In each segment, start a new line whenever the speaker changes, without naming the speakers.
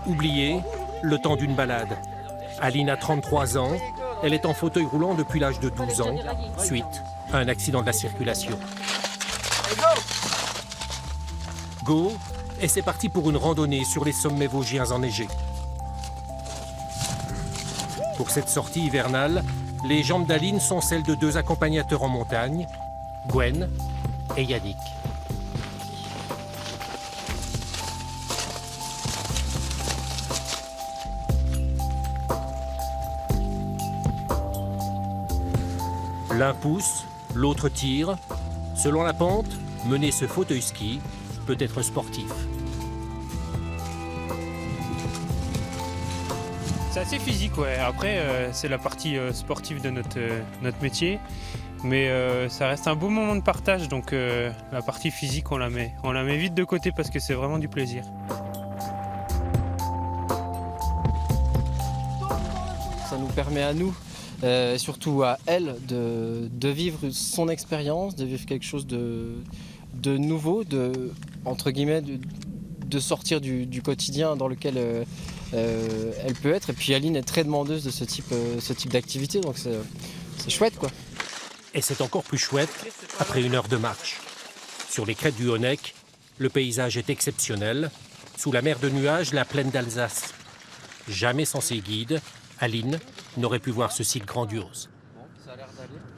Oubliée, le temps d'une balade. Aline a 33 ans, elle est en fauteuil roulant depuis l'âge de 12 ans, suite à un accident de la circulation. Go, et c'est parti pour une randonnée sur les sommets vosgiens enneigés. Pour cette sortie hivernale, les jambes d'Aline sont celles de deux accompagnateurs en montagne, Gwen et Yannick. L'un pousse, l'autre tire. Selon la pente, mener ce fauteuil ski peut être sportif.
C'est assez physique, ouais. Après, c'est la partie sportive de notre métier. Mais ça reste un beau moment de partage, donc la partie physique, on la met vite de côté parce que c'est vraiment du plaisir.
Ça nous permet à nous, surtout à elle, de vivre son expérience, de vivre quelque chose de nouveau, entre guillemets, de sortir du quotidien dans lequel elle peut être. Et puis Aline est très demandeuse de ce type d'activité, donc c'est chouette, quoi.
Et c'est encore plus chouette après une heure de marche. Sur les crêtes du Honeck, le paysage est exceptionnel. Sous la mer de nuages, la plaine d'Alsace. Jamais sans ses guides, Aline n'aurait pu voir ce site grandiose.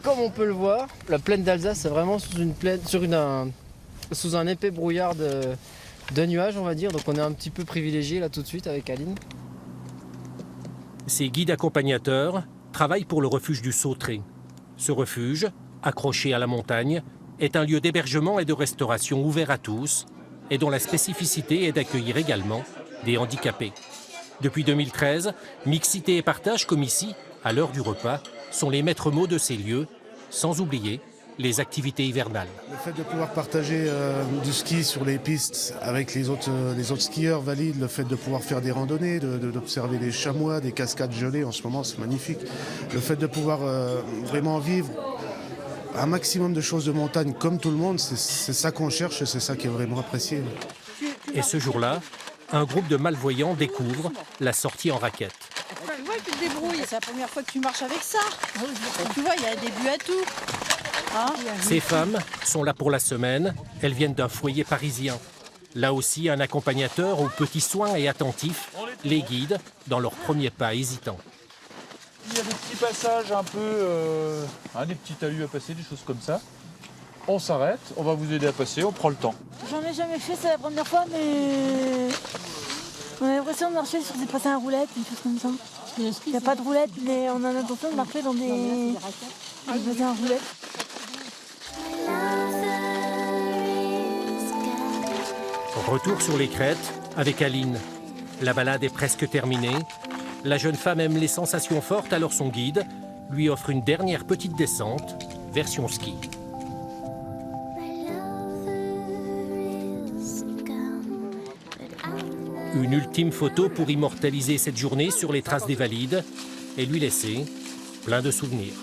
Comme on peut le voir, la plaine d'Alsace, c'est vraiment sous un épais brouillard de nuages, on va dire. Donc on est un petit peu privilégié là tout de suite avec Aline.
Ces guides accompagnateurs travaillent pour le refuge du Sautré. Ce refuge, accroché à la montagne, est un lieu d'hébergement et de restauration ouvert à tous et dont la spécificité est d'accueillir également des handicapés. Depuis 2013, mixité et partage, comme ici, à l'heure du repas, sont les maîtres mots de ces lieux, sans oublier les activités hivernales.
Le fait de pouvoir partager du ski sur les pistes avec les autres skieurs valides, le fait de pouvoir faire des randonnées, d'observer des chamois, des cascades gelées en ce moment, c'est magnifique. Le fait de pouvoir vraiment vivre un maximum de choses de montagne comme tout le monde, c'est ça qu'on cherche et c'est ça qui est vraiment apprécié.
Et ce jour-là, un groupe de malvoyants découvre la sortie en raquette.
Tu vois, tu te débrouilles, c'est la première fois que tu marches avec ça. Tu vois, il y a des buts à tout. Hein?
Ces femmes sont là pour la semaine. Elles viennent d'un foyer parisien. Là aussi, un accompagnateur aux petits soins et attentif les guide dans leurs premiers pas hésitants.
Il y a des petits passages un peu, des petits talus à passer, des choses comme ça. On s'arrête, on va vous aider à passer, on prend le temps.
J'en ai jamais fait, c'est la première fois, mais on a l'impression de marcher sur des passins à roulettes, une chose comme ça. Il n'y a pas de roulettes, mais on a l'intention de marcher dans des passins à roulettes.
Retour sur les crêtes avec Aline. La balade est presque terminée. La jeune femme aime les sensations fortes, alors son guide lui offre une dernière petite descente, version ski. Une ultime photo pour immortaliser cette journée sur les traces des Valides et lui laisser plein de souvenirs.